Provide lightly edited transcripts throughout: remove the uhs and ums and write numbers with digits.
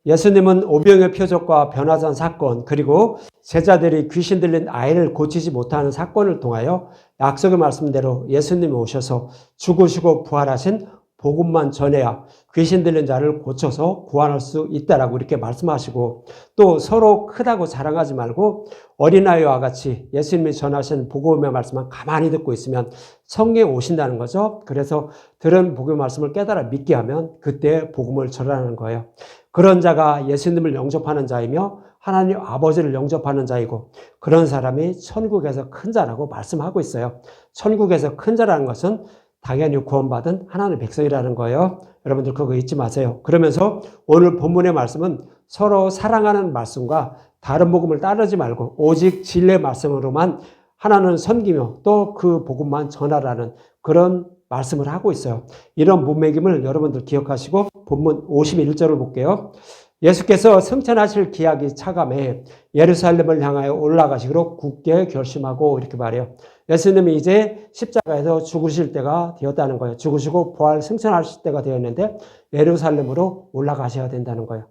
예수님은 오병의 표적과 변화산 사건, 그리고 제자들이 귀신 들린 아이를 고치지 못하는 사건을 통하여 약속의 말씀대로 예수님이 오셔서 죽으시고 부활하신 복음만 전해야 귀신 들린 자를 고쳐서 구원할 수 있다라고 이렇게 말씀하시고, 또 서로 크다고 자랑하지 말고 어린아이와 같이 예수님이 전하신 복음의 말씀만 가만히 듣고 있으면 성령이 오신다는 거죠. 그래서 들은 복음의 말씀을 깨달아 믿게 하면 그때 복음을 전하는 거예요. 그런 자가 예수님을 영접하는 자이며 하나님 아버지를 영접하는 자이고, 그런 사람이 천국에서 큰 자라고 말씀하고 있어요. 천국에서 큰 자라는 것은 당연히 구원받은 하나님의 백성이라는 거예요. 여러분들 그거 잊지 마세요. 그러면서 오늘 본문의 말씀은 서로 사랑하는 말씀과 다른 복음을 따르지 말고 오직 진리의 말씀으로만 하나는 섬기며 또 그 복음만 전하라는 그런 말씀을 하고 있어요. 이런 문맥임을 여러분들 기억하시고 본문 51절을 볼게요. 예수께서 승천하실 기약이 차감해 예루살렘을 향하여 올라가시기로 굳게 결심하고, 이렇게 말해요. 예수님이 이제 십자가에서 죽으실 때가 되었다는 거예요. 죽으시고 부활 승천하실 때가 되었는데 예루살렘으로 올라가셔야 된다는 거예요.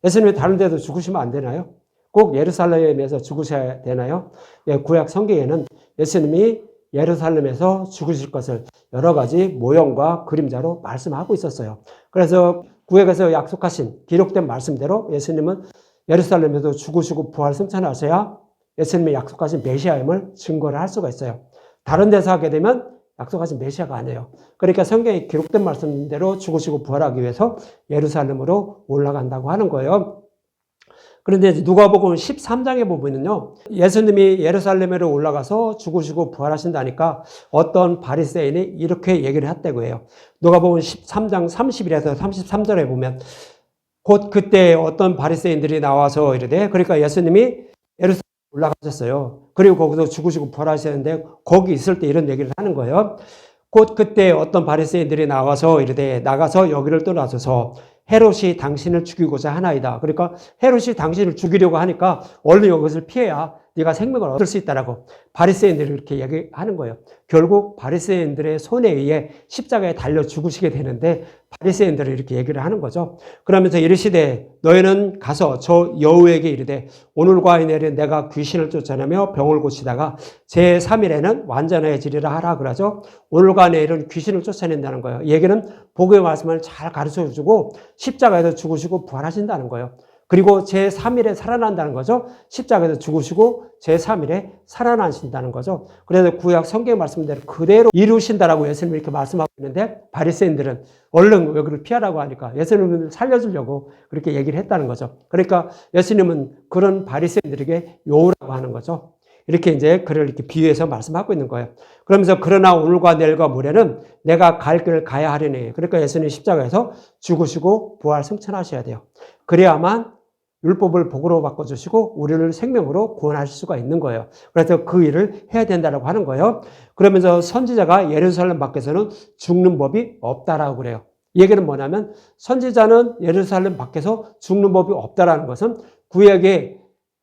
예수님이 다른 데도 죽으시면 안 되나요? 꼭 예루살렘에서 죽으셔야 되나요? 구약 성경에는 예수님이 예루살렘에서 죽으실 것을 여러 가지 모형과 그림자로 말씀하고 있었어요. 그래서 구약에서 약속하신 기록된 말씀대로 예수님은 예루살렘에서 죽으시고 부활 승천하셔야 예수님이 약속하신 메시아임을 증거를 할 수가 있어요. 다른 데서 하게 되면 약속하신 메시아가 아니에요. 그러니까 성경에 기록된 말씀대로 죽으시고 부활하기 위해서 예루살렘으로 올라간다고 하는 거예요. 그런데 누가복음 13장에 보면요, 예수님이 예루살렘으로 올라가서 죽으시고 부활하신다니까 어떤 바리새인이 이렇게 얘기를 했다고 해요. 누가복음 13장 31에서 33절에 보면 곧 그때 어떤 바리새인들이 나와서 이르되, 그러니까 예수님이 예루살렘 올라가셨어요. 그리고 거기서 죽으시고 부활하셨는데 거기 있을 때 이런 얘기를 하는 거예요. 곧 그때 어떤 바리새인들이 나와서 이르되 나가서 여기를 떠나소서, 헤롯이 당신을 죽이고자 하나이다. 그러니까 헤롯이 당신을 죽이려고 하니까 얼른 이것을 피해야 네가 생명을 얻을 수 있다라고 바리새인들이 이렇게 얘기하는 거예요. 결국 바리새인들의 손에 의해 십자가에 달려 죽으시게 되는데 바리새인들이 이렇게 얘기를 하는 거죠. 그러면서 이르시되 너희는 가서 저 여우에게 이르되 오늘과 이내는 내가 귀신을 쫓아내며 병을 고치다가 제3일에는 완전해지리라 하라 그러죠. 오늘과 내일은 귀신을 쫓아낸다는 거예요. 얘기는 복음의 말씀을 잘 가르쳐주고 십자가에서 죽으시고 부활하신다는 거예요. 그리고 제3일에 살아난다는 거죠. 십자가에서 죽으시고 제3일에 살아나신다는 거죠. 그래서 구약 성경 말씀대로 그대로 이루신다라고 예수님이 이렇게 말씀하고 있는데 바리새인들은 얼른 여기를 피하라고 하니까 예수님을 살려주려고 그렇게 얘기를 했다는 거죠. 그러니까 예수님은 그런 바리새인들에게 요우라고 하는 거죠. 이렇게 이제 그를 이렇게 비유해서 말씀하고 있는 거예요. 그러면서 그러나 오늘과 내일과 모레는 내가 갈 길을 가야 하리니, 그러니까 예수님 십자가에서 죽으시고 부활 승천하셔야 돼요. 그래야만 율법을 복으로 바꿔주시고 우리를 생명으로 구원하실 수가 있는 거예요. 그래서 그 일을 해야 된다고 하는 거예요. 그러면서 선지자가 예루살렘 밖에서는 죽는 법이 없다라고 그래요. 이 얘기는 뭐냐면 선지자는 예루살렘 밖에서 죽는 법이 없다라는 것은 구약에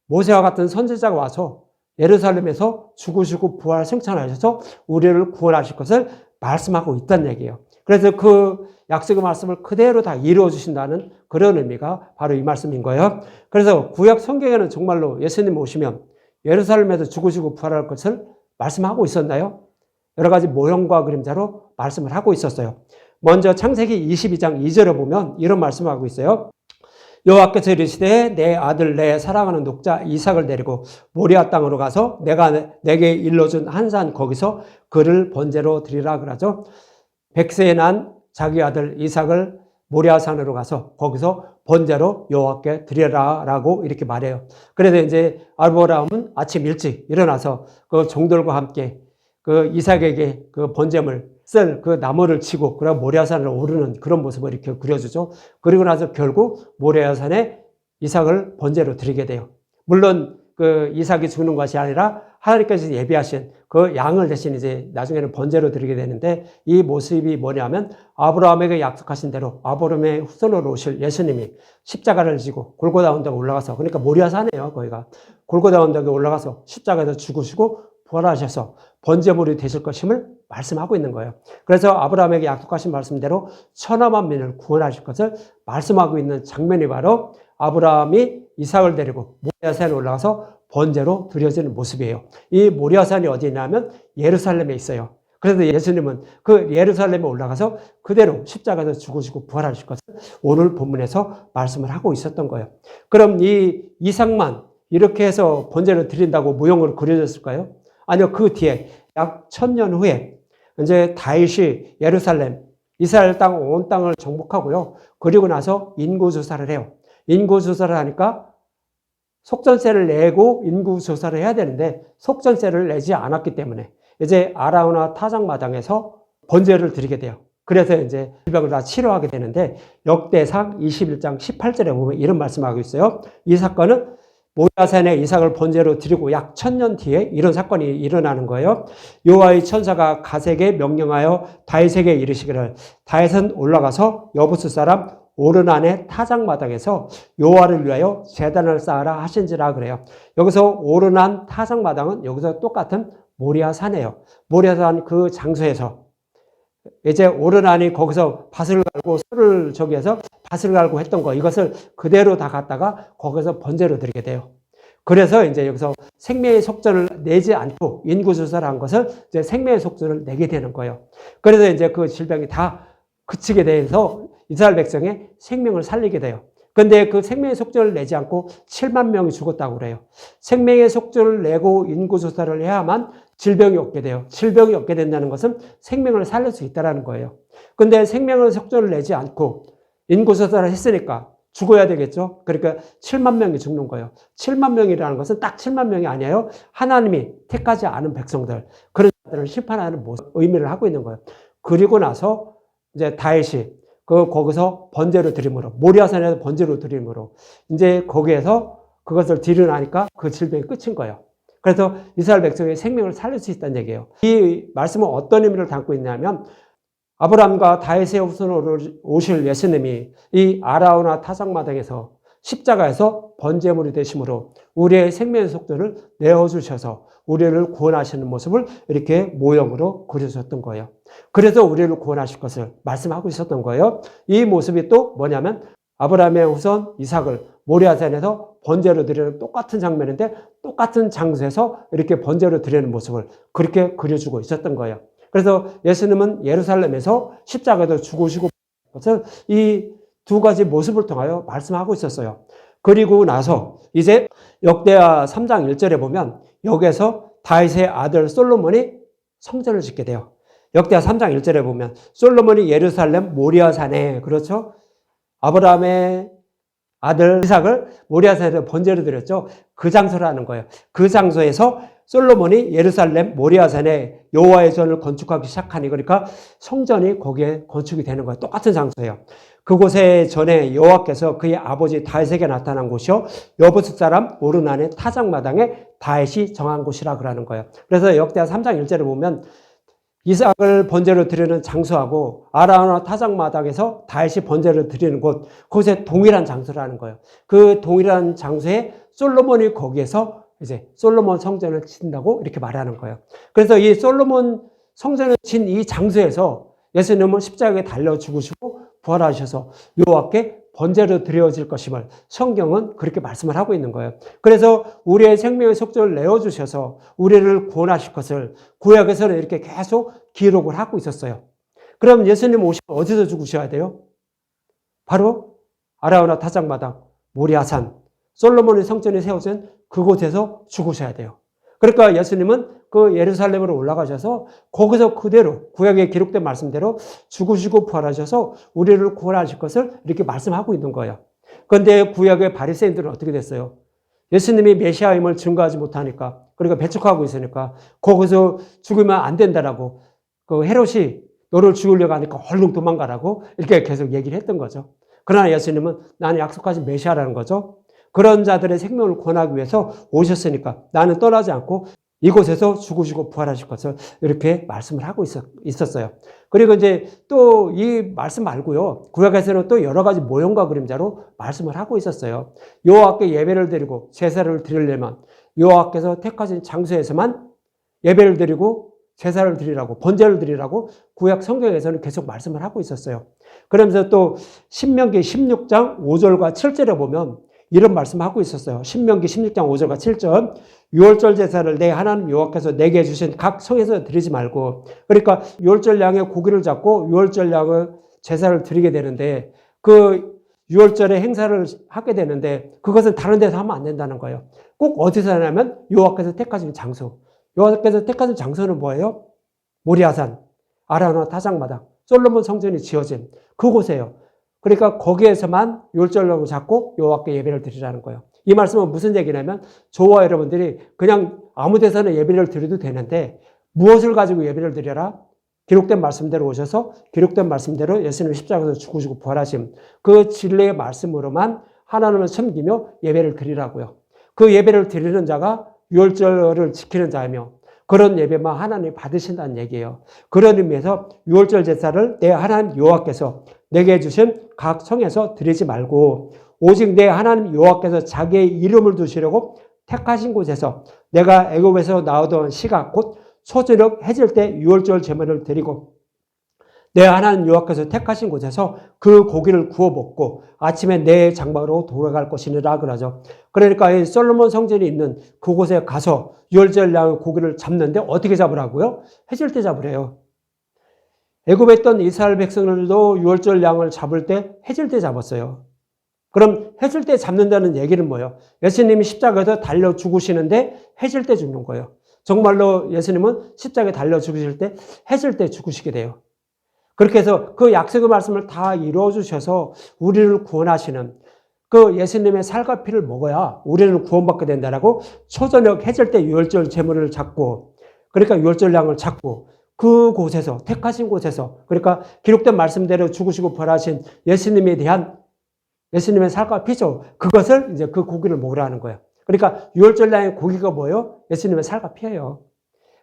모세와 같은 선지자가 와서 예루살렘에서 죽으시고 부활 승천하셔서 우리를 구원하실 것을 말씀하고 있다는 얘기예요. 그래서 그 약속의 말씀을 그대로 다 이루어 주신다는 그런 의미가 바로 이 말씀인 거예요. 그래서 구약 성경에는 정말로 예수님 오시면 예루살렘에서 죽으시고 부활할 것을 말씀하고 있었나요? 여러 가지 모형과 그림자로 말씀을 하고 있었어요. 먼저 창세기 22장 2절에 보면 이런 말씀을 하고 있어요. 여호와께서 이르시되 내 아들 내 사랑하는 독자 이삭을 데리고 모리아 땅으로 가서 내가 내게 일러준 한 산 거기서 그를 번제로 드리라 그러죠. 100세에 난 자기 아들 이삭을 모리아 산으로 가서 거기서 번제로 여호와께 드리라라고 이렇게 말해요. 그래서 이제 아브라함은 아침 일찍 일어나서 그 종들과 함께 그 이삭에게 그 번제물 쓸 그 나무를 치고 그리고 모리아산을 오르는 그런 모습을 이렇게 그려주죠. 그리고 나서 결국 모리아산에 이삭을 번제로 드리게 돼요. 물론 그 이삭이 죽는 것이 아니라 하나님께서 예비하신 그 양을 대신 이제 나중에는 번제로 드리게 되는데, 이 모습이 뭐냐면 아브라함에게 약속하신 대로 아브라함의 후손으로 오실 예수님이 십자가를 지고 골고다 언덕에 올라가서, 그러니까 모리아산이에요. 거기가 골고다 언덕에 올라가서 십자가에서 죽으시고 부활하셔서 번제물이 되실 것임을 말씀하고 있는 거예요. 그래서 아브라함에게 약속하신 말씀대로 천하 만민을 구원하실 것을 말씀하고 있는 장면이 바로 아브라함이 이삭을 데리고 모리아산에 올라가서 번제로 드려지는 모습이에요. 이 모리아산이 어디 있냐면 예루살렘에 있어요. 그래서 예수님은 그 예루살렘에 올라가서 그대로 십자가에서 죽으시고 부활하실 것을 오늘 본문에서 말씀을 하고 있었던 거예요. 그럼 이 이삭만 이렇게 해서 번제를 드린다고 모형으로 그려졌을까요? 아니요. 그 뒤에 약 1000년 후에 이제 다윗이 예루살렘, 이스라엘 땅 온 땅을 정복하고요. 그리고 나서 인구조사를 해요. 인구조사를 하니까 속전세를 내고 인구조사를 해야 되는데 속전세를 내지 않았기 때문에 이제 아라우나 타작마당에서 번제를 드리게 돼요. 그래서 이제 질병을 다 치료하게 되는데 역대상 21장 18절에 보면 이런 말씀하고 있어요. 이 사건은 모리아산에 이삭을 번제로 드리고 약 1000년 뒤에 이런 사건이 일어나는 거예요. 여호와의 천사가 갓에게 명령하여 다윗에게 이르시기를 다윗은 올라가서 여부스 사람 오르난의 타작마당에서 여호와를 위하여 제단을 쌓으라 하신지라 그래요. 여기서 오르난 타작마당은 여기서 똑같은 모리아산이에요. 모리아산 그 장소에서 이제 오르난이 거기서 밭을 갈고 소를 저기 해서 밭을 갈고 했던 거 이것을 그대로 다 갖다가 거기서 번제로 드리게 돼요. 그래서 이제 여기서 생명의 속전을 내지 않고 인구조사를 한 것을 이제 생명의 속전을 내게 되는 거예요. 그래서 이제 그 질병이 다 그치게 돼서 이스라엘 백성의 생명을 살리게 돼요. 근데 그 생명의 속전을 내지 않고 7만 명이 죽었다고 그래요. 생명의 속전을 내고 인구조사를 해야만 질병이 없게 돼요. 질병이 없게 된다는 것은 생명을 살릴 수 있다는 거예요. 근데 생명의 속전을 내지 않고 인구조사를 했으니까 죽어야 되겠죠. 그러니까 7만 명이 죽는 거예요. 7만 명이라는 것은 딱 7만 명이 아니에요. 하나님이 택하지 않은 백성들, 그런 자들을 심판하는 의미를 하고 있는 거예요. 그리고 나서 이제 다윗이 거기서 번제로 드림으로, 모리아산에서 번제로 드림으로, 이제 거기에서 그것을 드려나니까 그 질병이 끝인 거예요. 그래서 이스라엘 백성의 생명을 살릴 수 있다는 얘기예요. 이 말씀은 어떤 의미를 담고 있냐면, 아브라함과 다윗의 후손으로 오실 예수님이 이 아라우나 타작마당에서 십자가에서 번제물이 되심으로 우리의 생명의 속전을 내어주셔서 우리를 구원하시는 모습을 이렇게 모형으로 그려주셨던 거예요. 그래서 우리를 구원하실 것을 말씀하고 있었던 거예요. 이 모습이 또 뭐냐면 아브라함의 후손 이삭을 모리아산에서 번제로 드리는 똑같은 장면인데 똑같은 장소에서 이렇게 번제로 드리는 모습을 그렇게 그려주고 있었던 거예요. 그래서 예수님은 예루살렘에서 십자가에서 죽으시고 것을 이 두 가지 모습을 통하여 말씀하고 있었어요. 그리고 나서 이제 역대하 3장 1절에 보면 여기에서 다윗의 아들 솔로몬이 성전을 짓게 돼요. 역대하 3장 1절에 보면 솔로몬이 예루살렘 모리아산에, 그렇죠? 아브라함의 아들 이삭을 모리아산에서 번제로 드렸죠. 그 장소라는 거예요. 그 장소에서 솔로몬이 예루살렘 모리아산에 여호와의 전을 건축하기 시작하니, 그러니까 성전이 거기에 건축이 되는 거예요. 똑같은 장소예요. 그곳에 전에 여호와께서 그의 아버지 다윗에게 나타난 곳이요 여부스 사람 오르난의 타작마당에 다윗이 정한 곳이라 그러는 거예요. 그래서 역대하 3장 1절에 보면 이삭을 번제로 드리는 장소하고 아라우나 타작마당에서 다윗이 번제를 드리는 곳, 그곳에 동일한 장소라는 거예요. 그 동일한 장소에 솔로몬이 거기에서 이제 솔로몬 성전을 짓는다고 이렇게 말하는 거예요. 그래서 이 솔로몬 성전을 진 이 장소에서 예수님은 십자가에 달려 죽으시고 부활하셔서 여호와께 번제로 드려질 것임을 성경은 그렇게 말씀을 하고 있는 거예요. 그래서 우리의 생명의 속전을 내어주셔서 우리를 구원하실 것을 구약에서는 이렇게 계속 기록을 하고 있었어요. 그럼 예수님 오시면 어디서 죽으셔야 돼요? 바로 아라우나 타작마당, 모리아산, 솔로몬의 성전이 세워진 그곳에서 죽으셔야 돼요. 그러니까 예수님은 그 예루살렘으로 올라가셔서 거기서 그대로 구약에 기록된 말씀대로 죽으시고 부활하셔서 우리를 구원하실 것을 이렇게 말씀하고 있는 거예요. 그런데 구약의 바리새인들은 어떻게 됐어요? 예수님이 메시아임을 증거하지 못하니까, 그러니까 배척하고 있으니까 거기서 죽으면 안 된다라고 그 헤롯이 너를 죽이려고 하니까 얼른 도망가라고 이렇게 계속 얘기를 했던 거죠. 그러나 예수님은 나는 약속하신 메시아라는 거죠. 그런 자들의 생명을 구원하기 위해서 오셨으니까 나는 떠나지 않고 이곳에서 죽으시고 부활하실 것을 이렇게 말씀을 하고 있었어요. 그리고 이제 또 이 말씀 말고요. 구약에서는 또 여러 가지 모형과 그림자로 말씀을 하고 있었어요. 여호와께 예배를 드리고 제사를 드리려면 여호와께서 택하신 장소에서만 예배를 드리고 제사를 드리라고, 번제를 드리라고 구약 성경에서는 계속 말씀을 하고 있었어요. 그러면서 또 신명기 16장 5절과 7절에 보면 이런 말씀하고 있었어요. 신명기 16장 5절과 7절. 유월절 제사를 내 하나님 여호와께서 내게 주신 각 성에서 드리지 말고, 그러니까 유월절 양의 고기를 잡고 유월절 양의 제사를 드리게 되는데, 그 유월절에 행사를 하게 되는데 그것은 다른 데서 하면 안 된다는 거예요. 꼭 어디서 하냐면 여호와께서 택하신 장소. 여호와께서 택하신 장소는 뭐예요? 모리아산, 아라노 타작마당, 솔로몬 성전이 지어진 그곳이에요. 그러니까 거기에서만 유월절로 잡고 여호와께 예배를 드리라는 거예요. 이 말씀은 무슨 얘기냐면 저와 여러분들이 그냥 아무 데서나 예배를 드려도 되는데 무엇을 가지고 예배를 드려라? 기록된 말씀대로 오셔서 기록된 말씀대로 예수님 십자가에서 죽으시고 부활하심, 그 진리의 말씀으로만 하나님을 섬기며 예배를 드리라고요. 그 예배를 드리는 자가 유월절을 지키는 자이며 그런 예배만 하나님이 받으신다는 얘기예요. 그런 의미에서 유월절 제사를 내 하나님 여호와께서 내게 주신 각 성에서 드리지 말고 오직 내 하나님 여호와께서 자기의 이름을 두시려고 택하신 곳에서 내가 애굽에서 나오던 시가 곧 소저녁 해질 때 유월절 제물을 드리고 내 하나님 여호와께서 택하신 곳에서 그 고기를 구워 먹고 아침에 내 장막으로 돌아갈 것이니라 그러죠. 그러니까 이 솔로몬 성전이 있는 그곳에 가서 유월절 양 고기를 잡는데 어떻게 잡으라고요? 해질 때 잡으래요. 애굽에 있던 이스라엘 백성들도 유월절 양을 잡을 때 해질 때 잡았어요. 그럼 해질 때 잡는다는 얘기는 뭐예요? 예수님이 십자가에서 달려 죽으시는데 해질 때 죽는 거예요. 정말로 예수님은 십자가에 달려 죽으실 때 해질 때 죽으시게 돼요. 그렇게 해서 그 약속의 말씀을 다 이루어 주셔서 우리를 구원하시는 그 예수님의 살과 피를 먹어야 우리는 구원받게 된다라고 초저녁 해질 때 유월절 제물을 잡고, 그러니까 유월절 양을 잡고 그곳에서 택하신 곳에서, 그러니까 기록된 말씀대로 죽으시고 부활하신 예수님에 대한 예수님의 살과 피죠. 그것을 이제 그 고기를 먹으라는 거예요. 그러니까 유월절 양의 고기가 뭐예요? 예수님의 살과 피예요.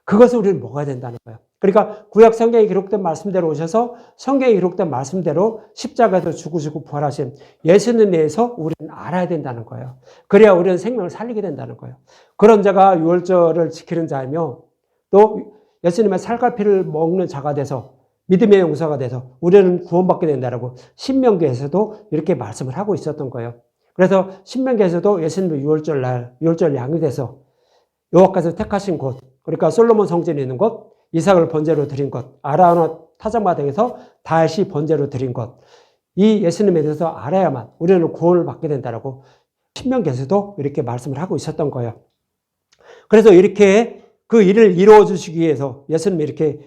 그것을 우리는 먹어야 된다는 거예요. 그러니까 구약 성경에 기록된 말씀대로 오셔서 성경에 기록된 말씀대로 십자가에서 죽으시고 부활하신 예수님에 대해서 우리는 알아야 된다는 거예요. 그래야 우리는 생명을 살리게 된다는 거예요. 그런 자가 유월절을 지키는 자이며 또 예수님의 살과 피를 먹는 자가 돼서 믿음의 용사가 돼서 우리는 구원받게 된다라고 신명기에서도 이렇게 말씀을 하고 있었던 거예요. 그래서 신명기에서도 예수님의 유월절 날, 유월절 양이 돼서 여호와께서 택하신 곳, 그러니까 솔로몬 성전이 있는 곳, 이삭을 번제로 드린 것, 아라노 타작마당에서 다시 번제로 드린 것, 이 예수님에 대해서 알아야만 우리는 구원을 받게 된다라고 신명기에서도 이렇게 말씀을 하고 있었던 거예요. 그래서 이렇게 그 일을 이루어 주시기 위해서 예수님이 이렇게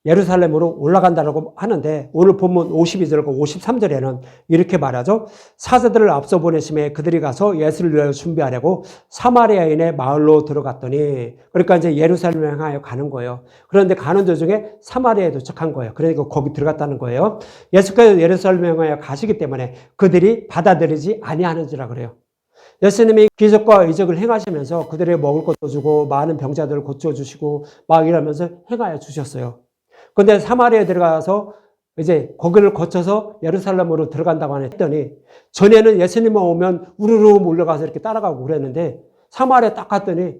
예루살렘으로 올라간다라고 하는데 오늘 본문 52절과 53절에는 이렇게 말하죠. 사자들을 앞서 보내심에 그들이 가서 예수를 위하여 준비하려고 사마리아인의 마을로 들어갔더니, 그러니까 이제 예루살렘을 향하여 가는 거예요. 그런데 가는 도중에 사마리아에 도착한 거예요. 그러니까 거기 들어갔다는 거예요. 예수께서 예루살렘을 향하여 가시기 때문에 그들이 받아들이지 아니하는지라 그래요. 예수님이 기적과 이적을 행하시면서 그들에게 먹을 것도 주고 많은 병자들을 고쳐주시고 막 이러면서 행하여 주셨어요. 그런데 사마리아에 들어가서 이제 거기를 거쳐서 예루살렘으로 들어간다고 했더니 전에는 예수님만 오면 우르르 몰려가서 이렇게 따라가고 그랬는데 사마리아에 딱 갔더니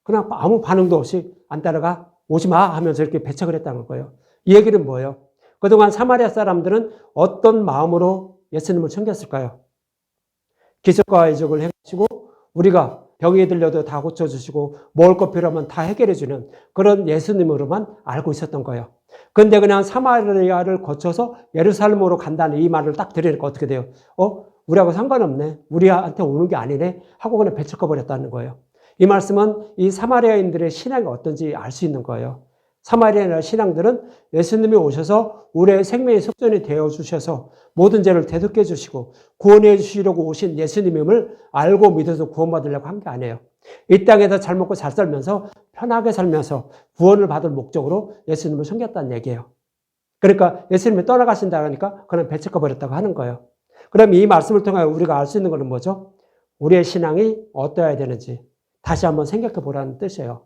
그냥 아무 반응도 없이 안 따라가, 오지 마 하면서 이렇게 배척을 했다는 거예요. 이 얘기는 뭐예요? 그동안 사마리아 사람들은 어떤 마음으로 예수님을 섬겼을까요? 기적과 이적을 행하시고 우리가 병이 들려도 다 고쳐주시고 먹을 것 필요하면 다 해결해주는 그런 예수님으로만 알고 있었던 거예요. 그런데 그냥 사마리아를 거쳐서 예루살렘으로 간다는 이 말을 딱 들으니까 어떻게 돼요? 우리하고 상관없네. 우리한테 오는 게 아니네. 하고 그냥 배척해버렸다는 거예요. 이 말씀은 이 사마리아인들의 신앙이 어떤지 알 수 있는 거예요. 사마리아 신앙들은 예수님이 오셔서 우리의 생명의 속전이 되어주셔서 모든 죄를 대속해 주시고 구원해 주시려고 오신 예수님임을 알고 믿어서 구원받으려고 한 게 아니에요. 이 땅에서 잘 먹고 잘 살면서 편하게 살면서 구원을 받을 목적으로 예수님을 섬겼다는 얘기예요. 그러니까 예수님이 떠나가신다 하니까 그냥 배척해버렸다고 하는 거예요. 그럼 이 말씀을 통해 우리가 알 수 있는 것은 뭐죠? 우리의 신앙이 어떠해야 되는지 다시 한번 생각해 보라는 뜻이에요.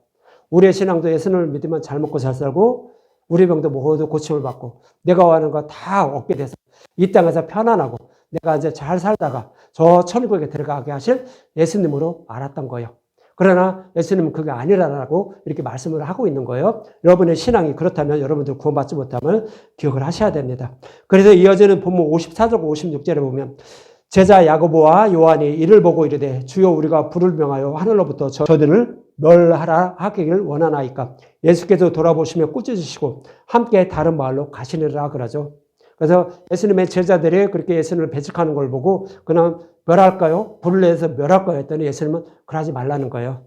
우리의 신앙도 예수님을 믿으면 잘 먹고 잘 살고 우리 병도 모두 고침을 받고 내가 원하는 거 다 얻게 돼서 이 땅에서 편안하고 내가 이제 잘 살다가 저 천국에 들어가게 하실 예수님으로 알았던 거예요. 그러나 예수님은 그게 아니라고 이렇게 말씀을 하고 있는 거예요. 여러분의 신앙이 그렇다면 여러분들 구원받지 못하면 기억을 하셔야 됩니다. 그래서 이어지는 본문 54절 56절에 보면 제자 야고보와 요한이 이를 보고 이르되 주여 우리가 불을 명하여 하늘로부터 저들을 멸하라 하기를 원하나이까. 예수께서 돌아보시며 꾸짖으시고 함께 다른 마을로 가시니라 그러죠. 그래서 예수님의 제자들이 그렇게 예수님을 배척하는 걸 보고 그냥 멸할까요? 불을 내서 멸할까요? 했더니 예수님은 그러지 말라는 거예요.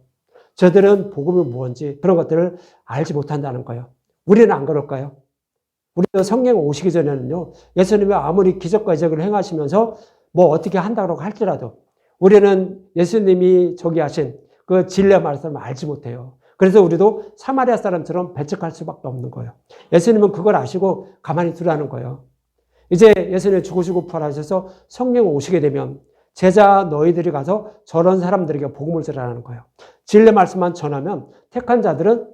저들은 복음이 뭔지 그런 것들을 알지 못한다는 거예요. 우리는 안 그럴까요? 우리도 성령 오시기 전에는요, 예수님이 아무리 기적과 이적을 행하시면서 뭐 어떻게 한다고 할지라도 우리는 예수님이 저기 하신 그 진리의 말씀을 알지 못해요. 그래서 우리도 사마리아 사람처럼 배척할 수밖에 없는 거예요. 예수님은 그걸 아시고 가만히 두라는 거예요. 이제 예수님이 죽으시고 부활하셔서 성령 오시게 되면 제자 너희들이 가서 저런 사람들에게 복음을 전하라는 거예요. 진리의 말씀만 전하면 택한 자들은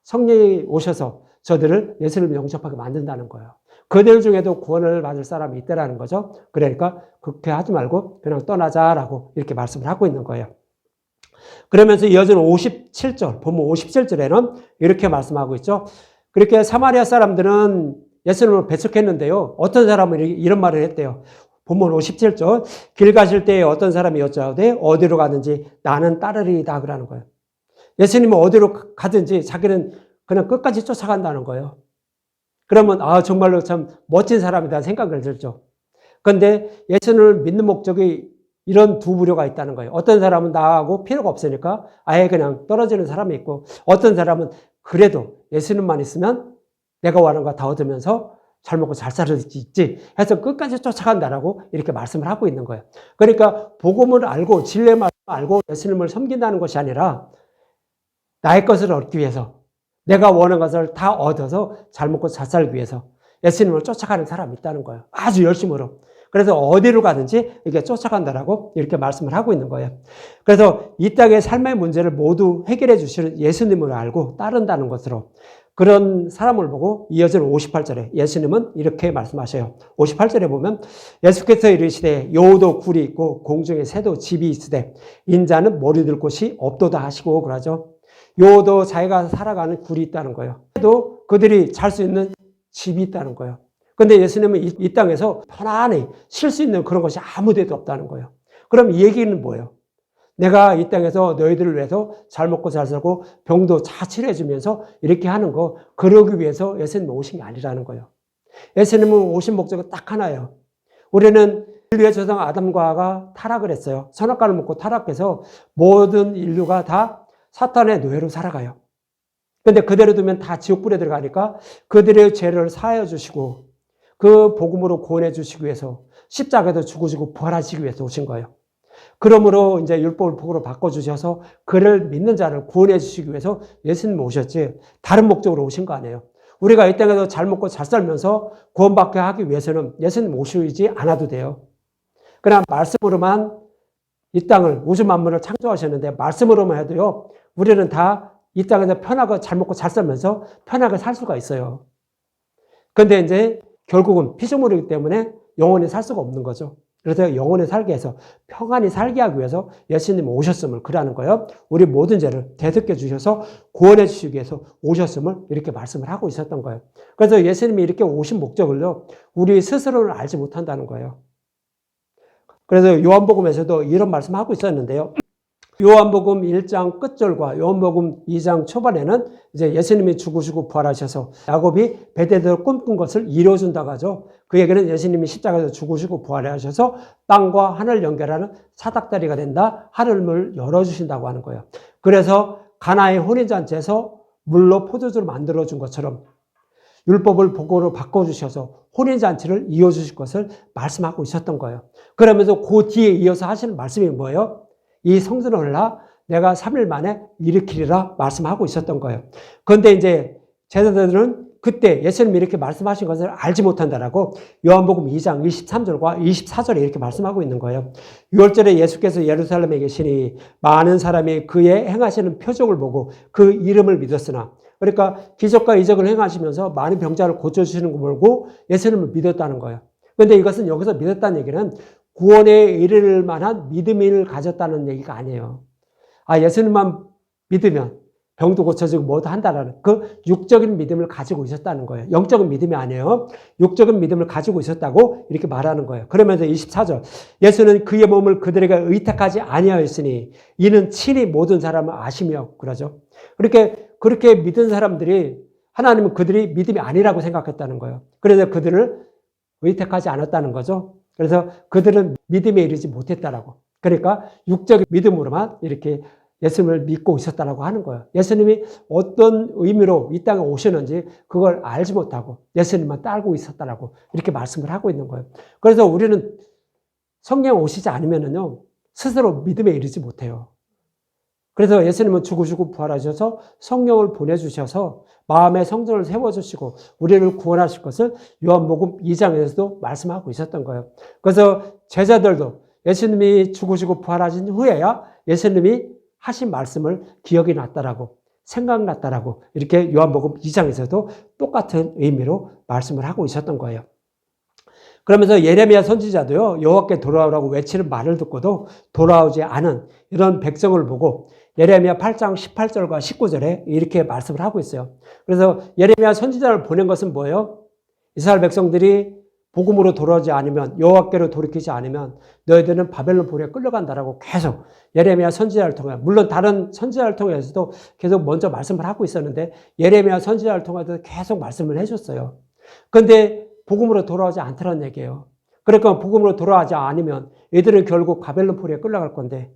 성령이 오셔서 저들을 예수님을 영접하게 만든다는 거예요. 그들 중에도 구원을 받을 사람이 있다라는 거죠. 그러니까 그렇게 하지 말고 그냥 떠나자라고 이렇게 말씀을 하고 있는 거예요. 그러면서 이어지는 57절, 본문 57절에는 이렇게 말씀하고 있죠. 그렇게 사마리아 사람들은 예수님을 배척했는데요. 어떤 사람은 이런 말을 했대요. 본문 57절, 길 가실 때에 어떤 사람이 여짜오되 어디로 가든지 나는 따르리이다 그러는 거예요. 예수님은 어디로 가든지 자기는 그냥 끝까지 쫓아간다는 거예요. 그러면 정말로 참 멋진 사람이다 생각을 들죠. 그런데 예수님을 믿는 목적이 이런 두 부류가 있다는 거예요. 어떤 사람은 나하고 필요가 없으니까 아예 그냥 떨어지는 사람이 있고, 어떤 사람은 그래도 예수님만 있으면 내가 원하는 거 다 얻으면서 잘 먹고 잘 살 수 있지 해서 끝까지 쫓아간다라고 이렇게 말씀을 하고 있는 거예요. 그러니까 복음을 알고 진리의 말씀을 알고 예수님을 섬긴다는 것이 아니라 나의 것을 얻기 위해서 내가 원하는 것을 다 얻어서 잘 먹고 잘 살기 위해서 예수님을 쫓아가는 사람이 있다는 거예요. 아주 열심으로. 그래서 어디로 가든지 이렇게 쫓아간다라고 이렇게 말씀을 하고 있는 거예요. 그래서 이 땅의 삶의 문제를 모두 해결해 주시는 예수님을 알고 따른다는 것으로 그런 사람을 보고 이어지는 58절에 예수님은 이렇게 말씀하셔요. 58절에 보면 예수께서 이르시되 여우도 굴이 있고 공중에 새도 집이 있으되 인자는 머리 둘 곳이 없도다 하시고 그러죠. 여우도 자기가 살아가는 굴이 있다는 거예요. 새도 그들이 잘 수 있는 집이 있다는 거예요. 그런데 예수님은 이 땅에서 편안히 쉴 수 있는 그런 것이 아무 데도 없다는 거예요. 그럼 이 얘기는 뭐예요? 내가 이 땅에서 너희들을 위해서 잘 먹고 잘 살고 병도 다 치료해주면서 이렇게 하는 거, 그러기 위해서 예수님이 오신 게 아니라는 거예요. 예수님은 오신 목적은 딱 하나예요. 우리는 인류의 조상 아담과 하와가 타락을 했어요. 선악과를 먹고 타락해서 모든 인류가 다 사탄의 노예로 살아가요. 근데 그대로 두면 다 지옥불에 들어가니까 그들의 죄를 사하여 주시고 그 복음으로 구원해 주시기 위해서 십자가에도 죽으시고 부활하시기 위해서 오신 거예요. 그러므로 이제 율법을 복으로 바꿔주셔서 그를 믿는 자를 구원해 주시기 위해서 예수님 오셨지 다른 목적으로 오신 거 아니에요. 우리가 이 땅에서 잘 먹고 잘 살면서 구원받게 하기 위해서는 예수님 오시지 않아도 돼요. 그러나 말씀으로만 이 땅을 우주 만물을 창조하셨는데 말씀으로만 해도요. 우리는 다 이 땅에서 편하게 잘 먹고 잘 살면서 편하게 살 수가 있어요. 그런데 이제 결국은 피조물이기 때문에 영원히 살 수가 없는 거죠. 그래서 영원히 살게 해서 평안히 살게 하기 위해서 예수님이 오셨음을 그러는 거예요. 우리 모든 죄를 대속해 주셔서 구원해 주시기 위해서 오셨음을 이렇게 말씀을 하고 있었던 거예요. 그래서 예수님이 이렇게 오신 목적을요. 우리 스스로는 알지 못한다는 거예요. 그래서 요한복음에서도 이런 말씀하고 있었는데요. 요한복음 1장 끝절과 요한복음 2장 초반에는 이제 예수님이 죽으시고 부활하셔서 야곱이 베데스다를 꿈꾼 것을 이루어준다고 하죠. 그 얘기는 예수님이 십자가에서 죽으시고 부활하셔서 땅과 하늘 연결하는 사닥다리가 된다. 하늘문을 열어주신다고 하는 거예요. 그래서 가나의 혼인잔치에서 물로 포도주를 만들어준 것처럼 율법을 복으로 바꿔주셔서 혼인잔치를 이어주실 것을 말씀하고 있었던 거예요. 그러면서 그 뒤에 이어서 하시는 말씀이 뭐예요? 이 성전을 올라 내가 3일 만에 일으키리라 말씀하고 있었던 거예요. 그런데 이제 제자들은 그때 예수님이 이렇게 말씀하신 것을 알지 못한다라고 요한복음 2장 23절과 24절에 이렇게 말씀하고 있는 거예요. 6월절에 예수께서 예루살렘에 계시니 많은 사람이 그의 행하시는 표적을 보고 그 이름을 믿었으나, 그러니까 기적과 이적을 행하시면서 많은 병자를 고쳐주시는 거 보고 예수님을 믿었다는 거예요. 그런데 이것은 여기서 믿었다는 얘기는 구원에 이를 만한 믿음을 가졌다는 얘기가 아니에요. 예수님만 믿으면 병도 고쳐지고 뭐도 한다라는 그 육적인 믿음을 가지고 있었다는 거예요. 영적인 믿음이 아니에요. 육적인 믿음을 가지고 있었다고 이렇게 말하는 거예요. 그러면서 24절 예수는 그의 몸을 그들에게 의탁하지 아니하였으니 이는 친히 모든 사람을 아시며 그러죠. 그렇게 믿은 사람들이 하나님은 그들이 믿음이 아니라고 생각했다는 거예요. 그래서 그들을 의탁하지 않았다는 거죠. 그래서 그들은 믿음에 이르지 못했다라고. 그러니까 육적인 믿음으로만 이렇게 예수님을 믿고 있었다라고 하는 거예요. 예수님이 어떤 의미로 이 땅에 오셨는지 그걸 알지 못하고 예수님만 따르고 있었다라고 이렇게 말씀을 하고 있는 거예요. 그래서 우리는 성령 오시지 않으면은요, 스스로 믿음에 이르지 못해요. 그래서 예수님은 죽으시고 부활하셔서 성령을 보내주셔서 마음의 성전을 세워주시고 우리를 구원하실 것을 요한복음 2장에서도 말씀하고 있었던 거예요. 그래서 제자들도 예수님이 죽으시고 부활하신 후에야 예수님이 하신 말씀을 기억이 났다라고 생각났다라고 이렇게 요한복음 2장에서도 똑같은 의미로 말씀을 하고 있었던 거예요. 그러면서 예레미야 선지자도요, 여호와께 돌아오라고 외치는 말을 듣고도 돌아오지 않은 이런 백성을 보고 예레미야 8장 18절과 19절에 이렇게 말씀을 하고 있어요. 그래서 예레미야 선지자를 보낸 것은 뭐예요? 이스라엘 백성들이 복음으로 돌아오지 않으면, 여호와께로 돌이키지 않으면 너희들은 바벨론 보리에 끌려간다라고 계속 예레미야 선지자를 통해, 물론 다른 선지자를 통해서도 계속 먼저 말씀을 하고 있었는데 예레미야 선지자를 통해서 계속 말씀을 해줬어요. 그런데 복음으로 돌아오지 않더라는 얘기예요. 그러니까 복음으로 돌아오지 않으면 얘들은 결국 바벨론 보리에 끌려갈 건데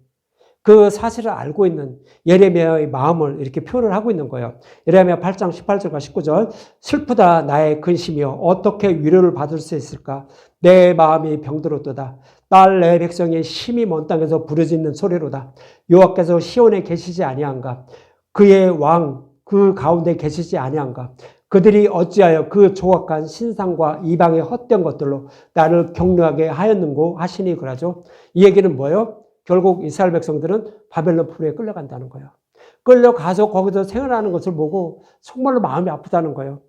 그 사실을 알고 있는 예레미야의 마음을 이렇게 표현을 하고 있는 거예요. 예레미야 8장 18절과 19절 슬프다 나의 근심이여 어떻게 위로를 받을 수 있을까 내 마음이 병들었도다 딸 내 백성이 심히 먼 땅에서 부르짖는 소리로다 여호와께서 시온에 계시지 아니한가 그의 왕 그 가운데 계시지 아니한가 그들이 어찌하여 그 조악한 신상과 이방의 헛된 것들로 나를 격려하게 하였는고 하시니 그러죠. 이 얘기는 뭐예요? 결국 이스라엘 백성들은 바벨론 포로에 끌려간다는 거예요. 끌려가서 거기서 생활하는 것을 보고 정말로 마음이 아프다는 거예요.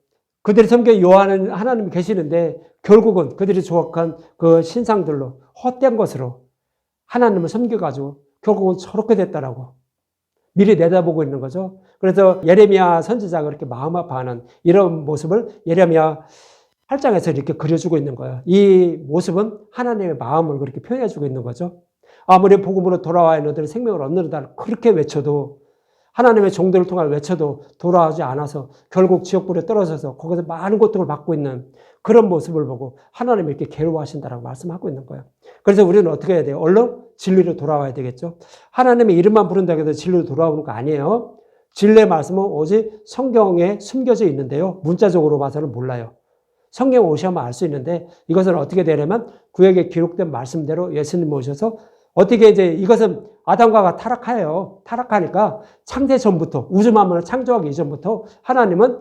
그들이 섬겨 요하는 하나님이 계시는데 결국은 그들이 조악한 그 신상들로 헛된 것으로 하나님을 섬겨가지고 결국은 저렇게 됐다라고 미리 내다보고 있는 거죠. 그래서 예레미야 선지자가 그렇게 마음 아파하는 이런 모습을 예레미야 8장에서 이렇게 그려주고 있는 거예요. 이 모습은 하나님의 마음을 그렇게 표현해주고 있는 거죠. 아무리 복음으로 돌아와야 너희들은 생명을 얻는다 그렇게 외쳐도 하나님의 종들을 통해 외쳐도 돌아오지 않아서 결국 지옥불에 떨어져서 거기서 많은 고통을 받고 있는 그런 모습을 보고 하나님이 이렇게 괴로워하신다라고 말씀하고 있는 거예요. 그래서 우리는 어떻게 해야 돼요? 얼른 진리로 돌아와야 되겠죠. 하나님의 이름만 부른다고 해서 진리로 돌아오는 거 아니에요. 진리의 말씀은 오직 성경에 숨겨져 있는데요. 문자적으로 봐서는 몰라요. 성경 오셔야만 알 수 있는데 이것은 어떻게 되냐면 구약에 기록된 말씀대로 예수님 오셔서 어떻게 이제 이것은 아담과가 타락해요. 타락하니까 창세 전부터 우주 만물을 창조하기 이전부터 하나님은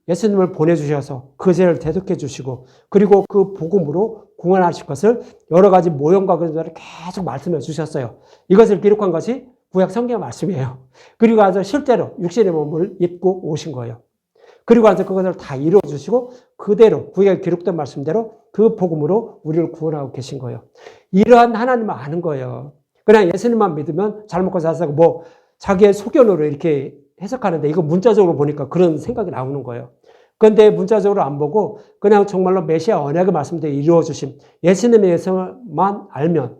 예수님을 보내주셔서 그 죄를 대속해 주시고 그리고 그 복음으로 구원하실 것을 여러 가지 모형과 그림자를 계속 말씀해 주셨어요. 이것을 기록한 것이 구약 성경 말씀이에요. 그리고 와서 실제로 육신의 몸을 입고 오신 거예요. 그리고 와서 그것을 다 이루어 주시고 그대로 구약에 기록된 말씀대로 그 복음으로 우리를 구원하고 계신 거예요. 이러한 하나님을 아는 거예요. 그냥 예수님만 믿으면 잘 먹고 잘 살고 뭐 자기의 소견으로 이렇게 해석하는데 이거 문자적으로 보니까 그런 생각이 나오는 거예요. 그런데 문자적으로 안 보고 그냥 정말로 메시아 언약의 말씀대로 이루어 주심 예수님에 대해서만 알면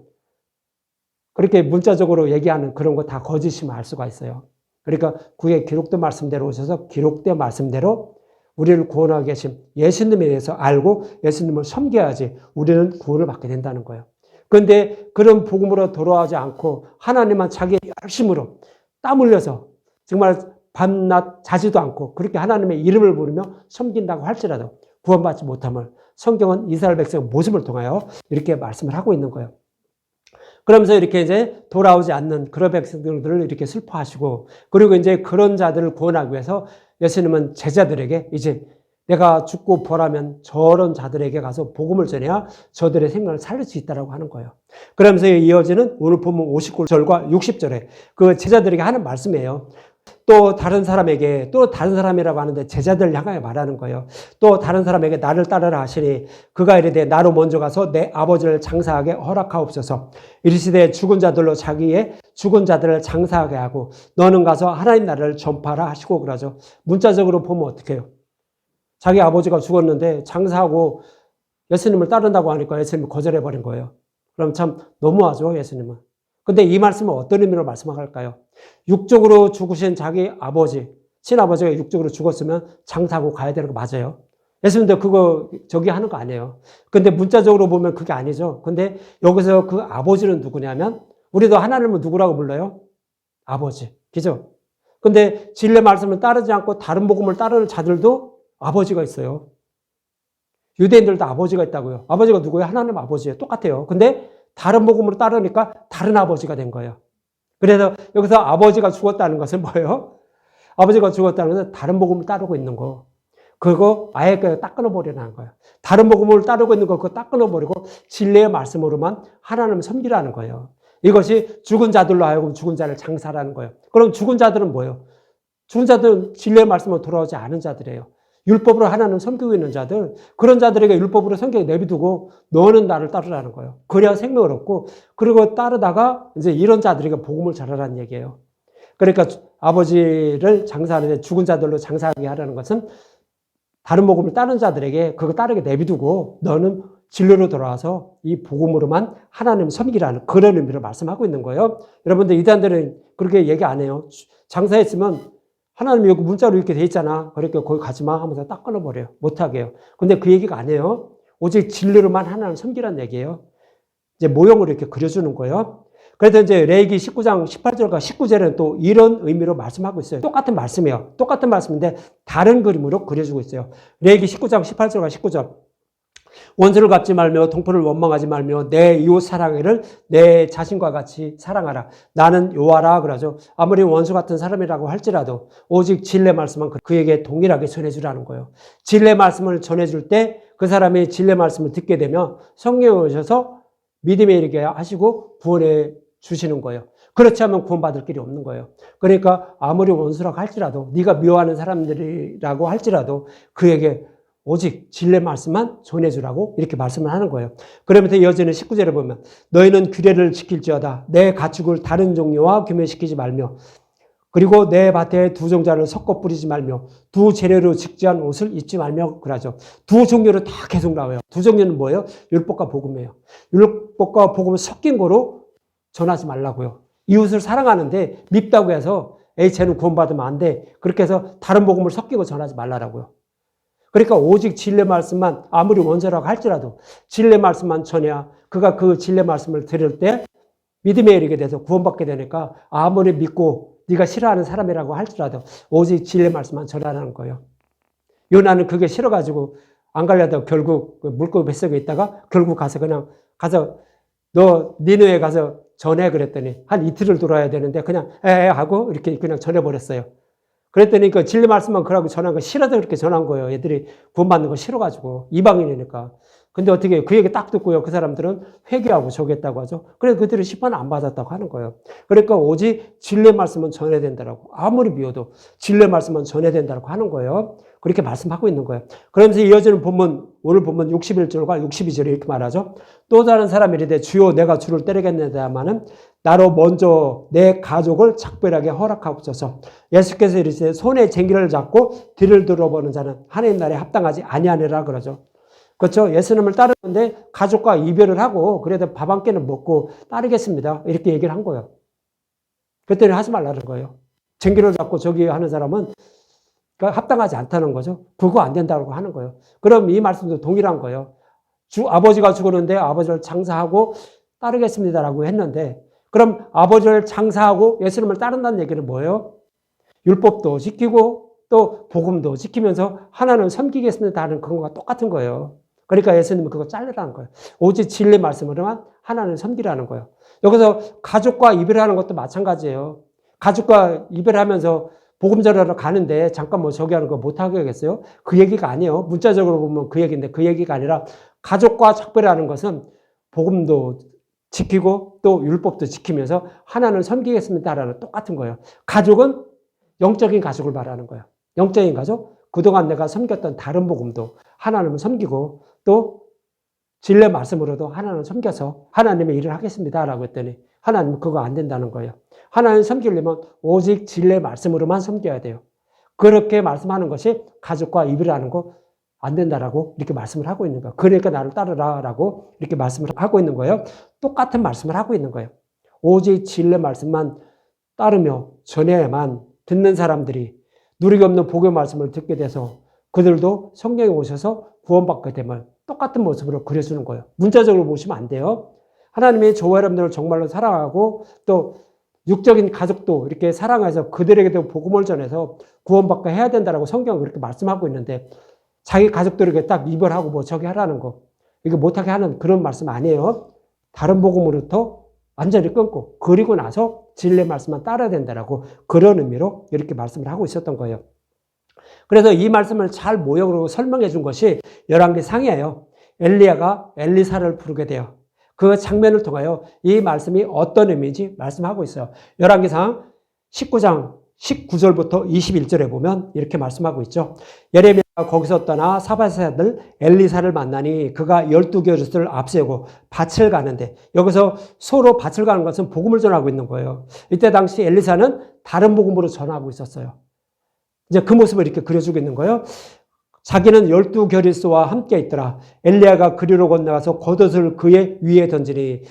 그렇게 문자적으로 얘기하는 그런 거 다 거짓임을 알 수가 있어요. 그러니까 구약에 기록된 말씀대로 오셔서 기록된 말씀대로 우리를 구원하고 계신 예수님에 대해서 알고 예수님을 섬겨야지 우리는 구원을 받게 된다는 거예요. 그런데 그런 복음으로 돌아오지 않고 하나님만 자기의 열심으로 땀 흘려서 정말 밤낮 자지도 않고 그렇게 하나님의 이름을 부르며 섬긴다고 할지라도 구원받지 못함을 성경은 이스라엘 백성의 모습을 통하여 이렇게 말씀을 하고 있는 거예요. 그러면서 이렇게 이제 돌아오지 않는 그런 백성들을 이렇게 슬퍼하시고 그리고 이제 그런 자들을 구원하기 위해서 예수님은 제자들에게 이제 내가 죽고 부활하면 저런 자들에게 가서 복음을 전해야 저들의 생명을 살릴 수 있다고 하는 거예요. 그러면서 이어지는 오늘 본문 59절과 60절에 그 제자들에게 하는 말씀이에요. 또 다른 사람에게 또 다른 사람이라고 하는데 제자들을 향하여 말하는 거예요. 또 다른 사람에게 나를 따르라 하시니 그가 이르되 나로 먼저 가서 내 아버지를 장사하게 허락하옵소서. 이르시되 죽은 자들로 자기의 죽은 자들을 장사하게 하고 너는 가서 하나님 나라를 전파하라 하시고 그러죠. 문자적으로 보면 어떻게 해요? 자기 아버지가 죽었는데 장사하고 예수님을 따른다고 하니까 예수님이 거절해버린 거예요. 그럼 참 너무하죠, 예수님은. 근데 이 말씀은 어떤 의미로 말씀할까요? 육적으로 죽으신 자기 아버지, 친아버지가 육적으로 죽었으면 장사하고 가야 되는 거 맞아요. 예수님도 그거 저기 하는 거 아니에요. 근데 문자적으로 보면 그게 아니죠. 근데 여기서 그 아버지는 누구냐면 우리도 하나님을 누구라고 불러요? 아버지. 그죠? 근데 진리 말씀을 따르지 않고 다른 복음을 따르는 자들도 아버지가 있어요. 유대인들도 아버지가 있다고요. 아버지가 누구예요? 하나님 아버지예요. 똑같아요. 근데 다른 복음으로 따르니까 다른 아버지가 된 거예요. 그래서 여기서 아버지가 죽었다는 것은 뭐예요? 아버지가 죽었다는 것은 다른 복음을 따르고 있는 거. 그거 아예 그냥 딱 끊어버리라는 거예요. 다른 복음을 따르고 있는 거 그거 딱 끊어버리고 진리의 말씀으로만 하나님을 섬기라는 거예요. 이것이 죽은 자들로 하여금 죽은 자를 장사라는 거예요. 그럼 죽은 자들은 뭐예요? 죽은 자들은 진리의 말씀으로 돌아오지 않은 자들이에요. 율법으로 하나님 섬기고 있는 자들, 그런 자들에게 율법으로 성경에 내비두고 너는 나를 따르라는 거예요. 그래야 생명을 얻고, 그리고 따르다가 이제 이런 자들에게 복음을 전하라는 얘기예요. 그러니까 아버지를 장사하는데 죽은 자들로 장사하게 하라는 것은 다른 복음을 따르는 자들에게 그거 따르게 내비두고 너는 진리로 돌아와서 이 복음으로만 하나님 섬기라는 그런 의미로 말씀하고 있는 거예요. 여러분들 이단들은 그렇게 얘기 안 해요. 장사했으면 하나님이 여기 문자로 이렇게 돼 있잖아. 그러니까 거기 가지 마 하면서 딱 끊어버려요. 못하게 해요. 근데 그 얘기가 안 해요. 오직 진리로만 하나님 섬기라는 얘기예요. 이제 모형으로 이렇게 그려주는 거예요. 그래서 이제 레위기 19장 18절과 19절에는 또 이런 의미로 말씀하고 있어요. 똑같은 말씀이에요. 똑같은 말씀인데 다른 그림으로 그려주고 있어요. 레위기 19장 18절과 19절. 원수를 갚지 말며 동포를 원망하지 말며 내 이웃 사랑을 내 자신과 같이 사랑하라. 나는 여호와라 그러죠. 아무리 원수 같은 사람이라고 할지라도 오직 진리의 말씀은 그에게 동일하게 전해주라는 거예요. 진리의 말씀을 전해줄 때 그 사람이 진리의 말씀을 듣게 되면 성령이 오셔서 믿음에 이르게 하시고 구원해 주시는 거예요. 그렇지 않으면 구원받을 길이 없는 거예요. 그러니까 아무리 원수라고 할지라도 네가 미워하는 사람들이라고 할지라도 그에게 오직 진리의 말씀만 전해주라고 이렇게 말씀을 하는 거예요. 그러면서 이어지는 19절에 보면 너희는 규례를 지킬지어다. 내 가축을 다른 종류와 교매시키지 말며 그리고 내 밭에 두 종자를 섞어 뿌리지 말며 두 재료로 직지한 옷을 입지 말며 그러죠. 두 종류로 다 계속 나와요. 두 종류는 뭐예요? 율법과 복음이에요. 율법과 복음을 섞인 거로 전하지 말라고요. 이웃을 사랑하는데 밉다고 해서 쟤는 구원받으면 안 돼. 그렇게 해서 다른 복음을 섞이고 전하지 말라고요. 그러니까 오직 진리 말씀만 아무리 원수라고 할지라도 진리 말씀만 전해야 그가 그 진리 말씀을 들을 때 믿음에 이르게 돼서 구원받게 되니까 아무리 믿고 네가 싫어하는 사람이라고 할지라도 오직 진리 말씀만 전하라는 거예요. 요나는 그게 싫어가지고 안 가려다가 결국 물고기 뱃속에 있다가 결국 가서 너 니느웨 가서 전해 그랬더니 한 이틀을 돌아야 되는데 그냥 하고 이렇게 그냥 전해버렸어요. 그랬더니 그 진리 말씀만 그러고 전한 거 싫어서 그렇게 전한 거예요. 애들이 구원받는 거 싫어가지고 이방인이니까. 근데 어떻게 그 얘기 딱 듣고요. 그 사람들은 회개하고 저겠다고 하죠. 그래서 그들이 심판 안 받았다고 하는 거예요. 그러니까 오직 진리 말씀은 전해야 된다라고. 아무리 미워도 진리 말씀은 전해야 된다라고 하는 거예요. 그렇게 말씀하고 있는 거예요. 그러면서 이어지는 본문, 오늘 본문 61절과 62절에 이렇게 말하죠. 또 다른 사람이 이르되 주여 내가 주를 때리겠느냐마는 나로 먼저 내 가족을 작별하게 허락하옵소서. 예수께서 이르시되 손에 쟁기를 잡고 뒤를 들어보는 자는 하나님 나라에 합당하지 아니하니라 그러죠. 그렇죠? 예수님을 따르는데 가족과 이별을 하고 그래도 밥 한 끼는 먹고 따르겠습니다. 이렇게 얘기를 한 거예요. 그랬더니 하지 말라는 거예요. 쟁기를 잡고 저기 하는 사람은 합당하지 않다는 거죠. 그거 안 된다고 하는 거예요. 그럼 이 말씀도 동일한 거예요. 아버지가 죽었는데 아버지를 장사하고 따르겠습니다라고 했는데 그럼 아버지를 장사하고 예수님을 따른다는 얘기는 뭐예요? 율법도 지키고 또 복음도 지키면서 하나님을 섬기겠습니다 하는 그거가 똑같은 거예요. 그러니까 예수님은 그거 자르라는 거예요. 오직 진리 말씀으로만 하나님을 섬기라는 거예요. 여기서 가족과 이별하는 것도 마찬가지예요. 가족과 이별하면서 복음 전하러 가는데 잠깐 뭐 저기 하는 거 못하게 하겠어요? 그 얘기가 아니에요. 문자적으로 보면 그 얘기인데 그 얘기가 아니라 가족과 작별하는 것은 복음도 지키고 또 율법도 지키면서 하나님을 섬기겠습니다라는 똑같은 거예요. 가족은 영적인 가족을 말하는 거예요. 영적인 가족, 그동안 내가 섬겼던 다른 복음도 하나님을 섬기고 또 진리 말씀으로도 하나님을 섬겨서 하나님의 일을 하겠습니다라고 했더니 하나님 그거 안 된다는 거예요. 하나님 섬기려면 오직 진리의 말씀으로만 섬겨야 돼요. 그렇게 말씀하는 것이 가족과 이별하는 거 안 된다라고 이렇게 말씀을 하고 있는 거예요. 그러니까 나를 따르라라고 이렇게 말씀을 하고 있는 거예요. 똑같은 말씀을 하고 있는 거예요. 오직 진리의 말씀만 따르며 전해야만 듣는 사람들이 누리기 없는 복의 말씀을 듣게 돼서 그들도 성령에 오셔서 구원받게 되면 똑같은 모습으로 그려주는 거예요. 문자적으로 보시면 안 돼요. 하나님이 저와 여러분들을 정말로 사랑하고 또 육적인 가족도 이렇게 사랑해서 그들에게도 복음을 전해서 구원받게 해야 된다라고 성경은 그렇게 말씀하고 있는데 자기 가족들에게 딱 이별하고 뭐 저기 하라는 거 이거 못하게 하는 그런 말씀 아니에요. 다른 복음으로부터 완전히 끊고 그리고 나서 진리의 말씀만 따라야 된다라고 그런 의미로 이렇게 말씀을 하고 있었던 거예요. 그래서 이 말씀을 잘 모형으로 설명해 준 것이 열왕기상이에요. 엘리야가 엘리사를 부르게 돼요. 그 장면을 통하여 이 말씀이 어떤 의미인지 말씀하고 있어요. 열왕기상 19장 19절부터 21절에 보면 이렇게 말씀하고 있죠. 예레미야가 거기서 떠나 사밧의 아들 엘리사를 만나니 그가 12겨루스를 앞세우고 밭을 가는데 여기서 서로 밭을 가는 것은 복음을 전하고 있는 거예요. 이때 당시 엘리사는 다른 복음으로 전하고 있었어요. 이제 그 모습을 이렇게 그려주고 있는 거예요. 자기는 12겨루스와 함께 있더라. 엘리야가 그리로 건너가서 겉옷을 그의 위에 던지니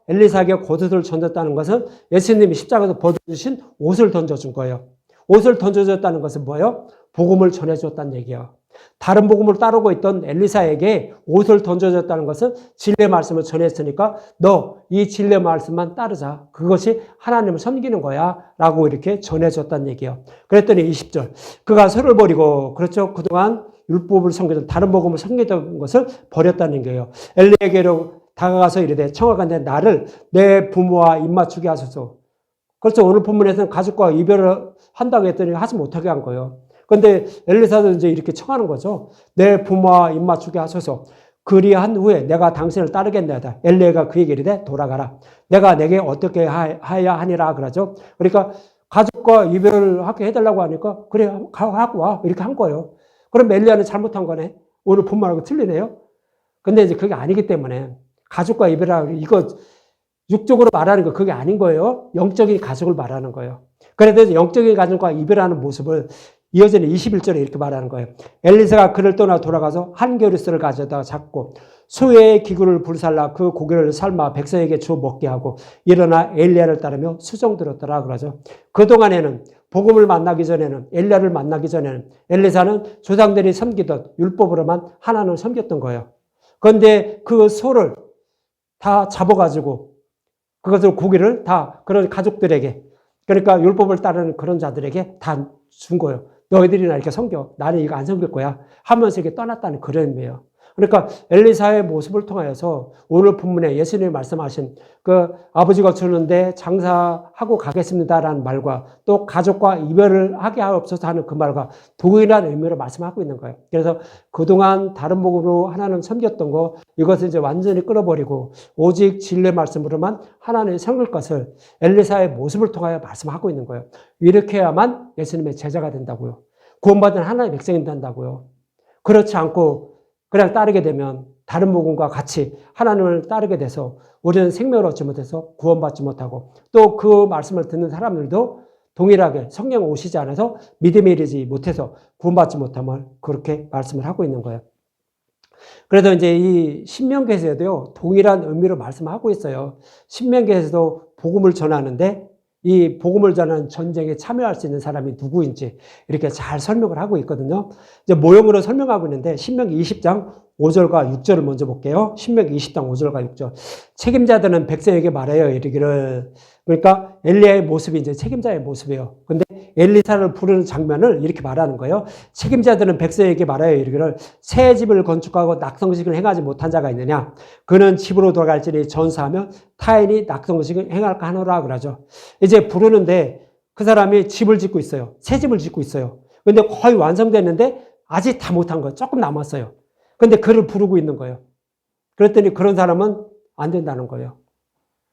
엘리사에게 겉옷을 던졌다는 것은 예수님이 십자가에서 벗어주신 옷을 던져준 거예요. 옷을 던져줬다는 것은 뭐예요? 복음을 전해줬다는 얘기예요. 다른 복음을 따르고 있던 엘리사에게 옷을 던져줬다는 것은 진리의 말씀을 전했으니까 너 이 진리의 말씀만 따르자. 그것이 하나님을 섬기는 거야 라고 이렇게 전해줬다는 얘기예요. 그랬더니 20절 그가 서를 버리고 그렇죠. 그동안 율법을 섬기던 다른 복음을 섬기던 것을 버렸다는 거예요. 엘리에게로 다가가서 이르되 청하건대 나를 내 부모와 입맞추게 하소서. 그렇죠. 오늘 본문에서는 가족과 이별을 한다고 했더니 하지 못하게 한 거예요. 그런데 엘리사도 이제 이렇게 청하는 거죠. 내 부모와 입맞추게 하소서. 그리한 후에 내가 당신을 따르겠나이다. 엘리야가 그에게 이르되 돌아가라. 내가 내게 어떻게 하야 하니라 그러죠. 그러니까 가족과 이별을 하게 해달라고 하니까 그래 하고 와 이렇게 한 거예요. 그럼 엘리야는 잘못한 거네. 오늘 본문하고 틀리네요. 근데 이제 그게 아니기 때문에 가족과 이별하고 이거 육적으로 말하는 거 그게 아닌 거예요. 영적인 가족을 말하는 거예요. 그래서 영적인 가족과 이별하는 모습을 이어지는 21절에 이렇게 말하는 거예요. 엘리사가 그를 떠나 돌아가서 한 겨루스를 가져다 잡고 소의 기구를 불살라 그 고기를 삶아 백성에게 주어 먹게 하고 일어나 엘리야를 따르며 수종 들었더라 그러죠. 그동안에는 복음을 만나기 전에는 엘리야를 만나기 전에는 엘리사는 조상들이 섬기던 율법으로만 하나님을 섬겼던 거예요. 그런데 그 소를 다 잡아가지고 그것을 고기를 다 그런 가족들에게 그러니까 율법을 따르는 그런 자들에게 다 준 거예요. 너희들이나 이렇게 섬겨. 나는 이거 안 섬길 거야. 하면서 이렇게 떠났다는 그런 의미예요. 그러니까 엘리사의 모습을 통하여서 오늘 본문에 예수님이 말씀하신 그 아버지가 주는데 장사하고 가겠습니다라는 말과 또 가족과 이별을 하게 하옵소서 하는 그 말과 동일한 의미로 말씀하고 있는 거예요. 그래서 그동안 다른 복음으로 하나님 섬겼던 거 이것을 이제 완전히 끊어버리고 오직 진리의 말씀으로만 하나님을 섬길 것을 엘리사의 모습을 통하여 말씀하고 있는 거예요. 이렇게 해야만 예수님의 제자가 된다고요. 구원받은 하나님의 백성이 된다고요. 그렇지 않고 그냥 따르게 되면 다른 복음과 같이 하나님을 따르게 돼서 우리는 생명을 얻지 못해서 구원받지 못하고 또 그 말씀을 듣는 사람들도 동일하게 성령 오시지 않아서 믿음에 이르지 못해서 구원받지 못함을 그렇게 말씀을 하고 있는 거예요. 그래서 이제 이 신명기에서도요 동일한 의미로 말씀하고 있어요. 신명기에서도 복음을 전하는데 이 복음을 전하는 전쟁에 참여할 수 있는 사람이 누구인지 이렇게 잘 설명을 하고 있거든요. 이제 모형으로 설명하고 있는데 신명기 20장 5절과 6절을 먼저 볼게요. 신명기 20장 5절과 6절. 책임자들은 백성에게 말해요. 이르기를. 그러니까 엘리야의 모습이 이제 책임자의 모습이에요. 근데 엘리사를 부르는 장면을 이렇게 말하는 거예요. 책임자들은 백성에게 말해요. 이르기를 새 집을 건축하고 낙성식을 행하지 못한 자가 있느냐? 그는 집으로 돌아갈지니 전사하며 타인이 낙성식을 행할까 하노라 그러죠. 이제 부르는데 그 사람이 집을 짓고 있어요. 새 집을 짓고 있어요. 근데 거의 완성됐는데 아직 다 못한 거예요. 조금 남았어요. 근데 그를 부르고 있는 거예요. 그랬더니 그런 사람은 안 된다는 거예요.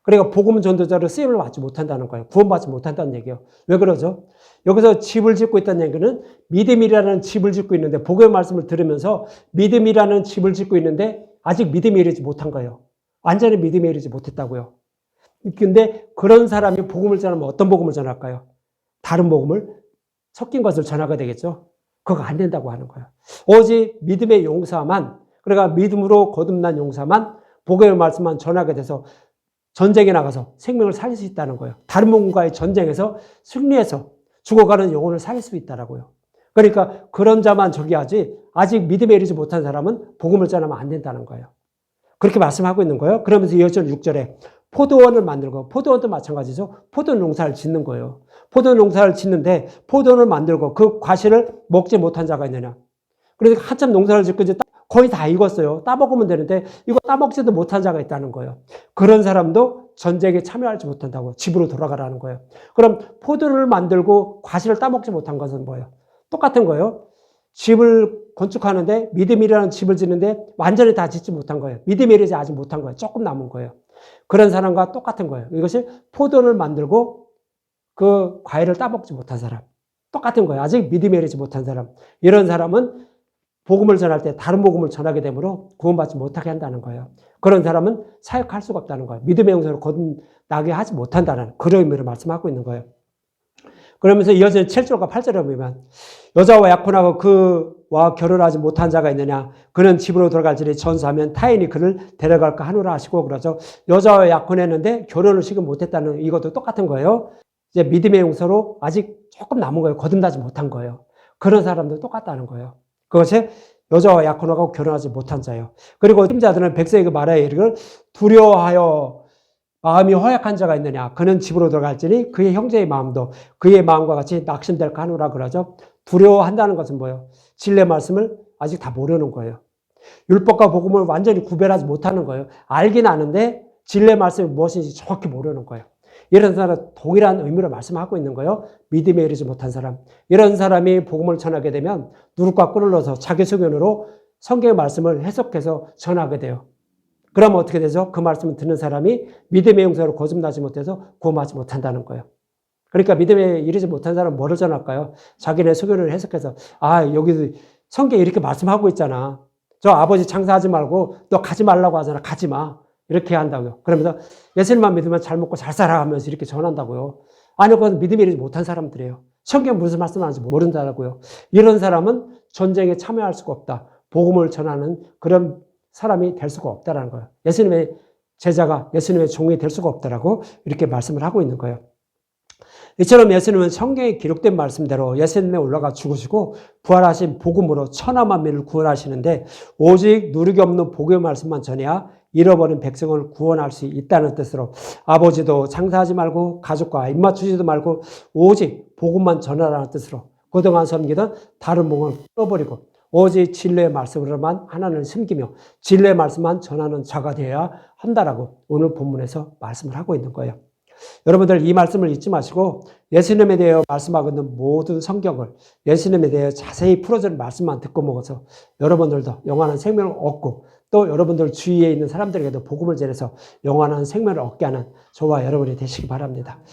그러니까 복음 전도자로 쓰임을 받지 못한다는 거예요. 구원받지 못한다는 얘기예요. 왜 그러죠? 여기서 집을 짓고 있다는 얘기는 믿음이라는 집을 짓고 있는데 복음의 말씀을 들으면서 믿음이라는 집을 짓고 있는데 아직 믿음에 이르지 못한 거예요. 완전히 믿음에 이르지 못했다고요. 근데 그런 사람이 복음을 전하면 어떤 복음을 전할까요? 다른 복음을 섞인 것을 전하게 되겠죠. 그거 안 된다고 하는 거예요. 오직 믿음의 용사만, 그러니까 믿음으로 거듭난 용사만 복음의 말씀만 전하게 돼서 전쟁에 나가서 생명을 살릴 수 있다는 거예요. 다른 복음과의 전쟁에서 승리해서 죽어가는 영혼을 살릴 수 있다라고요. 그러니까 그런 자만 저기 하지, 아직 믿음에 이르지 못한 사람은 복음을 전하면 안 된다는 거예요. 그렇게 말씀하고 있는 거예요. 그러면서 6절에 포도원을 만들고, 포도원도 마찬가지죠. 포도 농사를 짓는 거예요. 포도 농사를 짓는데 포도원을 만들고 그 과실을 먹지 못한 자가 있느냐. 그러니까 한참 농사를 짓고 이제 거의 다 익었어요. 따먹으면 되는데 이거 따먹지도 못한 자가 있다는 거예요. 그런 사람도 전쟁에 참여하지 못한다고 집으로 돌아가라는 거예요. 그럼 포도를 만들고 과실을 따먹지 못한 것은 뭐예요? 똑같은 거예요. 집을 건축하는데 믿음이라는 집을 짓는데 완전히 다 짓지 못한 거예요. 믿음이 이르지 아직 못한 거예요. 조금 남은 거예요. 그런 사람과 똑같은 거예요. 이것이 포도를 만들고 그 과일을 따먹지 못한 사람. 똑같은 거예요. 아직 믿음이 이르지 못한 사람. 이런 사람은 복음을 전할 때 다른 복음을 전하게 되므로 구원받지 못하게 한다는 거예요. 그런 사람은 사역할 수가 없다는 거예요. 믿음의 용사로 거듭나게 하지 못한다는 그런 의미를 말씀하고 있는 거예요. 그러면서 이어서 7절과 8절에 보면 여자와 약혼하고 그와 결혼하지 못한 자가 있느냐 그는 집으로 돌아갈지니 전수하면 타인이 그를 데려갈까 하노라 하시고 그러죠. 여자와 약혼했는데 결혼을 지금 못했다는 이것도 똑같은 거예요. 이제 믿음의 용서로 아직 조금 남은 거예요. 거듭나지 못한 거예요. 그런 사람도 똑같다는 거예요. 그것이 여자와 약혼하고 결혼하지 못한 자예요. 그리고 자들은 백성에게 말하여 이르기를 두려워하여 마음이 허약한 자가 있느냐 그는 집으로 들어갈지니 그의 형제의 마음도 그의 마음과 같이 낙심될까 하노라 그러죠. 두려워한다는 것은 뭐예요? 진리의 말씀을 아직 다 모르는 거예요. 율법과 복음을 완전히 구별하지 못하는 거예요. 알긴 아는데 진리의 말씀이 무엇인지 정확히 모르는 거예요. 이런 사람 동일한 의미로 말씀하고 있는 거예요. 믿음에 이르지 못한 사람. 이런 사람이 복음을 전하게 되면 누룩과 꿀을 넣어서 자기 소견으로 성경의 말씀을 해석해서 전하게 돼요. 그러면 어떻게 되죠? 그 말씀을 듣는 사람이 믿음의 용사로 거듭나지 못해서 구원받지 못한다는 거예요. 그러니까 믿음에 이르지 못한 사람은 뭐를 전할까요? 자기네 소견을 해석해서 여기 성경에 이렇게 말씀하고 있잖아. 저 아버지 장사하지 말고 너 가지 말라고 하잖아. 가지 마. 이렇게 한다고요. 그러면서 예수님만 믿으면 잘 먹고 잘 살아 하면서 이렇게 전한다고요. 아니, 그건 믿음이 이르지 못한 사람들이에요. 성경 무슨 말씀하는지 모른다고요. 이런 사람은 전쟁에 참여할 수가 없다. 복음을 전하는 그런 사람이 될 수가 없다라는 거예요. 예수님의 제자가 예수님의 종이 될 수가 없다라고 이렇게 말씀을 하고 있는 거예요. 이처럼 예수님은 성경에 기록된 말씀대로 예수님에 올라가 죽으시고 부활하신 복음으로 천하 만민을 구원하시는데 오직 누리기 없는 복음의 말씀만 전해야 잃어버린 백성을 구원할 수 있다는 뜻으로 아버지도 장사하지 말고 가족과 입맞추지도 말고 오직 복음만 전하라는 뜻으로 그동안 섬기던 다른 복음을 끊어버리고 오직 진리의 말씀으로만 하나님을 섬기며 진리의 말씀만 전하는 자가 되어야 한다라고 오늘 본문에서 말씀을 하고 있는 거예요. 여러분들 이 말씀을 잊지 마시고 예수님에 대해 말씀하고 있는 모든 성경을 예수님에 대해 자세히 풀어주는 말씀만 듣고 먹어서 여러분들도 영원한 생명을 얻고 또 여러분들 주위에 있는 사람들에게도 복음을 전해서 영원한 생명을 얻게 하는 저와 여러분이 되시기 바랍니다.